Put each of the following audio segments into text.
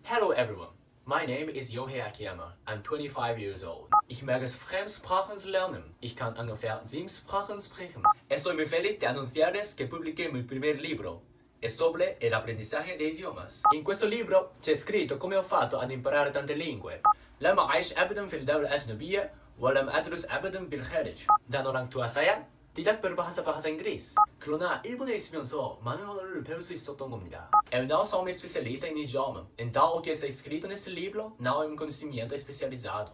Hello everyone, my name is Yohei Akiyama. I'm 25 years old. Ich mag es, Fremdsprachen zu lernen. Ich kann ungefähr 7 Sprachen sprechen. Estoy muy feliz de anunciarles que publiqué mi primer libro. È sobre el aprendizaje de idiomas. In questo libro c'è scritto come ho fatto ad imparare tante lingue. لم أعيش أبدا في الدولة الأجنبية ولم أدرس أبدا بالخارج. 단어랑 투하사야 tidak berbahasa Inggris. 그러나 일본에 있으면서 많은 언어를 배울 수 있었던 겁니다. Eu não sou um especialista em idioma, então o que está escrito nesse livro não é um conhecimento especializado.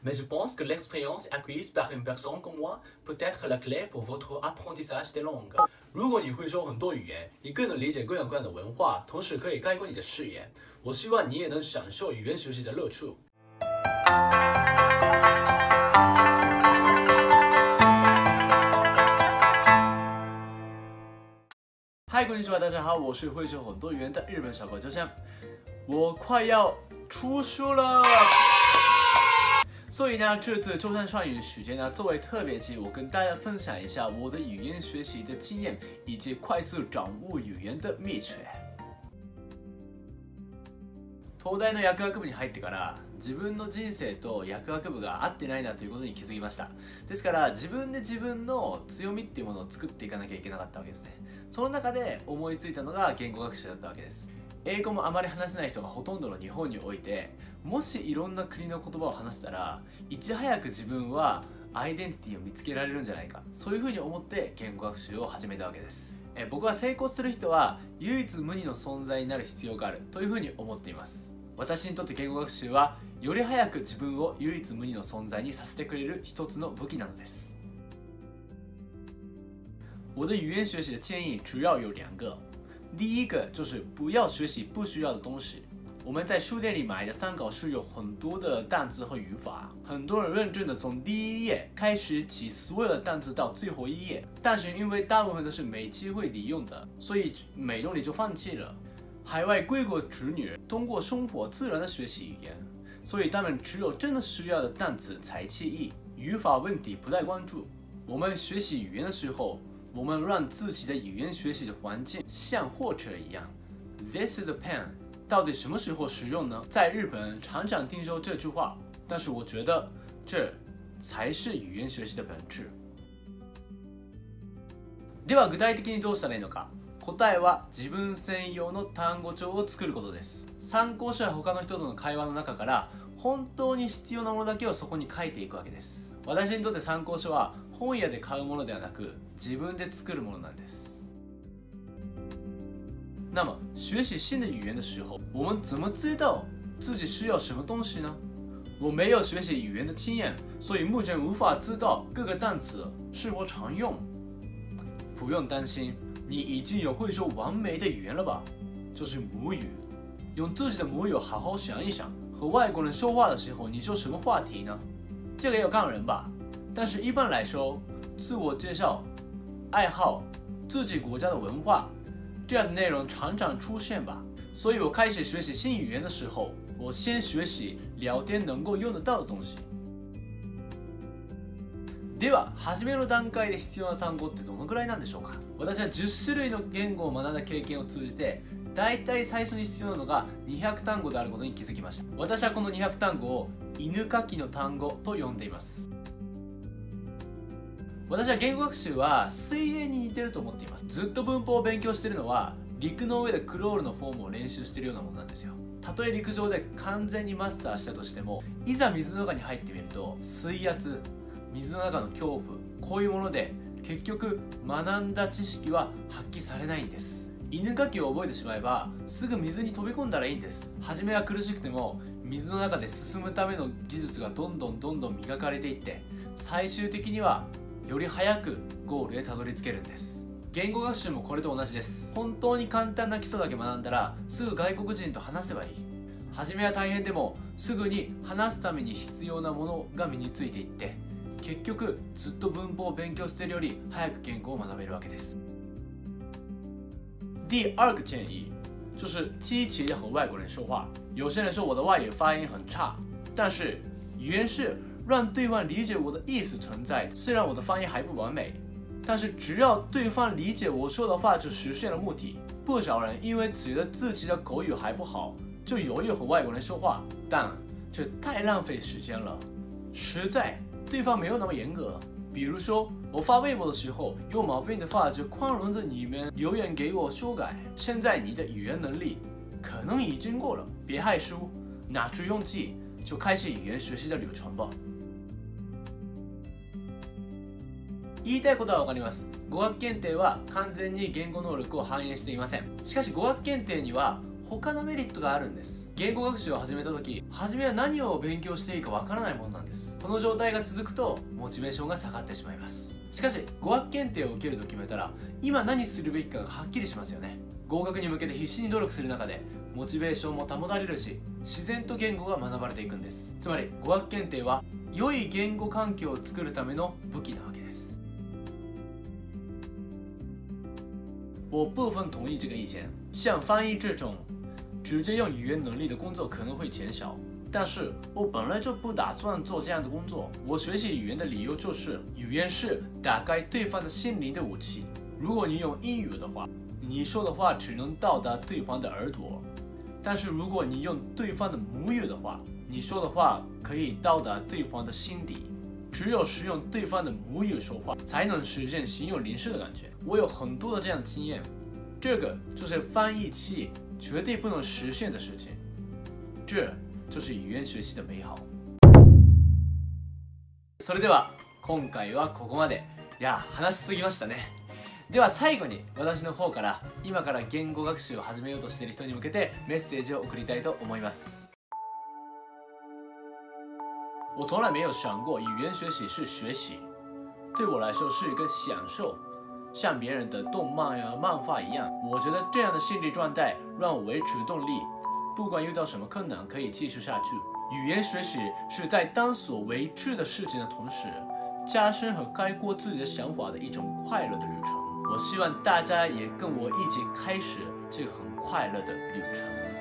Mais je pense que l'expérience acquise par une personne comme moi peut être la clé pour votre apprentissage des langues. 如果你会说很多语言，你更能理解各样各样的文化，同时可以开阔你的视野。我希望你也能享受语言学习的乐趣。嗨，こんにちは，大家好，我是会说很多语言的日本小狗秋香。我快要出书了，所以呢，这次周三双语时间呢，作为特别期，我跟大家分享一下我的语言学习的经验，以及快速掌握语言的秘诀。東大の薬学部に入ってから自分の人生と薬学部が合ってないなということに気づきました。ですから自分で自分の強みっていうものを作っていかなきゃいけなかったわけですね。その中で思いついたのが言語学習だったわけです。英語もあまり話せない人がほとんどの日本において、もしいろんな国の言葉を話せたらいち早く自分はアイデンティティを見つけられるんじゃないか、そういうふうに思って言語学習を始めたわけです。僕は成功する人は唯一無二の存在になる必要があるというふうに思っています。私にとって言語学習はより早く自分を唯一無二の存在にさせてくれる一つの武器なのです。我的语言学习的建议主要有2个。第一个就是不要学习不需要的东西。我们在书店里买的参考书有很多的单词和语法，很多人认真的从第1页开始记所有的单词到最后1页，但是因为大部分都是没机会利用的，所以没动力就放弃了。海外归国子女通过生活自然的学习语言，所以他们只有真的需要的单词才记忆，语法问题不太关注。我们学习语言的时候，我们让自己的语言学习的环境像货车一样。This is a pen， 到底什么时候使用呢？在日本常常听说这句话，但是我觉得这才是语言学习的本质。では具体的にどうしたらいいのか。答えは自分専用の単語帳を作ることです。参考書や他の人との会話の中から本当に必要なものだけをそこに書いていくわけです。私にとって参考書は本屋で買うものではなく自分で作るものなんです。那么学习新的语言的时候，我们怎么知道自己需要什么东西呢？我没有学习语言的经验，所以目前无法知道各个单词是否常用。不用担心，你已经有会说完美的语言了吧？就是母语。用自己的母语好好想一想，和外国人说话的时候，你说什么话题呢？这个要看人吧。但是一般来说，自我介绍、爱好、自己国家的文化这样的内容常常出现吧。所以我开始学习新语言的时候，我先学习聊天能够用得到的东西。では初めの段階で必要な単語ってどのくらいなんでしょうか。私は10種類の言語を学んだ経験を通じて、だいたい最初に必要なのが200単語であることに気づきました。私はこの200単語を犬かきの単語と呼んでいます。私は言語学習は水泳に似てると思っています。ずっと文法を勉強しているのは陸の上でクロールのフォームを練習しているようなものなんですよ。たとえ陸上で完全にマスターしたとしても、いざ水の中に入ってみると水圧、水の中の恐怖、こういうもので結局学んだ知識は発揮されないんです。犬かきを覚えてしまえばすぐ水に飛び込んだらいいんです。初めは苦しくても水の中で進むための技術がどんどん磨かれていって、最終的にはより早くゴールへたどり着けるんです。言語学習もこれと同じです。本当に簡単な基礎だけ学んだらすぐ外国人と話せばいい。初めは大変でもすぐに話すために必要なものが身についていって、結局ずっと文法を勉強しているより早く言語を学べるわけです。第2个建议就是积极的和外国人说话。有些人说我的外语发音很差，但是语言是让对方理解我的意思存在。虽然我的发音还不完美，但是只要对方理解我说的话，就实现了目的。不少人因为觉得自己的口语还不好，就有意和外国人说话，但这太浪费时间了。实在对方没有那么严格。比如说，我发微博的时候有毛病的话，就宽容着你们留言给我修改。现在你的语言能力可能已经过了，别害羞，拿出勇气，就开始语言学习的流程吧。言いたいことはわかります。語学検定は完全に言語能力を反映していません。しかし語学検定には他のメリットがあるんです。言語学習を始めた時、初めは何を勉強していいかわからないものなんです。この状態が続くとモチベーションが下がってしまいます。しかし語学検定を受けると決めたら、今何するべきかがはっきりしますよね。合格に向けて必死に努力する中でモチベーションも保たれるし、自然と言語が学ばれていくんです。つまり語学検定は良い言語環境を作るための武器なわけです。我部分同意这个意见。像翻译这种直接用语言能力的工作可能会减少，但是我本来就不打算做这样的工作。我学习语言的理由就是，语言是打开对方的心灵的武器。如果你用英语的话，你说的话只能到达对方的耳朵；但是如果你用对方的母语的话，你说的话可以到达对方的心底。只有使用对方的母语说话，才能实现心有灵犀的感觉。我有很多的这样的经验，这个就是翻译器绝对不能实现的事情。这就是语言学习的美好。それでは今回はここまで。いや、話しすぎましたね。では最後に私の方から今から言語学習を始めようとしている人に向けてメッセージを送りたいと思います。我从来没有想过语言学习是学习，对我来说是一个享受，像别人的动漫呀、漫画一样。我觉得这样的心理状态让我维持动力，不管遇到什么困难可以继续下去。语言学习是在当所未知的事情的同时，加深和开阔自己的想法的一种快乐的旅程。我希望大家也跟我一起开始这个很快乐的旅程。